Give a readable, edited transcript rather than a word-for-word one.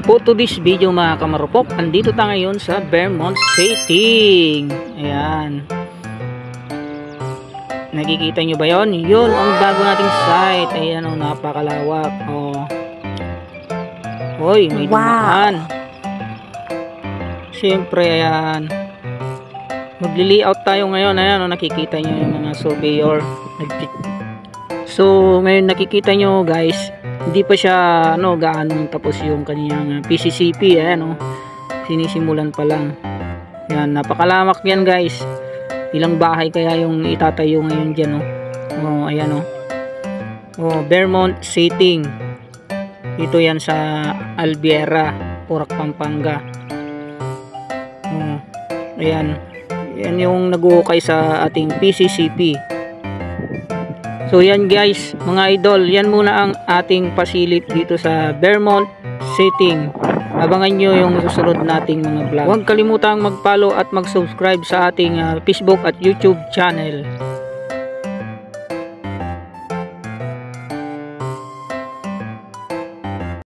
For today's video mga kamarupok, andito tayo ngayon sa Vermont Setting. Ayan. Nakikita nyo ba yon? Yun ang bago nating site. Ayan o, napakalawak. O. Hoy, may dumaan. Siyempre, ayan. Magli-layout tayo ngayon. Ayan o, nakikita nyo yung mga surveyor. So, ngayon nakikita nyo guys, hindi pa siya gaano tapos yung kaniyang PCCP. Ayan sinisimulan pa lang. Yan, napakalamak yan guys. Ilang bahay kaya yung itatayo ngayon dyan ayan Vermont Setting. Ito yan sa Albiera, Porac, Pampanga. Ayan. Yan yung nag-uukay sa ating PCCP. So yan guys, mga idol, yan muna ang ating pasilip dito sa Vermont Setting. Abangan nyo yung susunod nating mga vlog. Huwag kalimutang mag-follow at mag-subscribe sa ating Facebook at YouTube channel.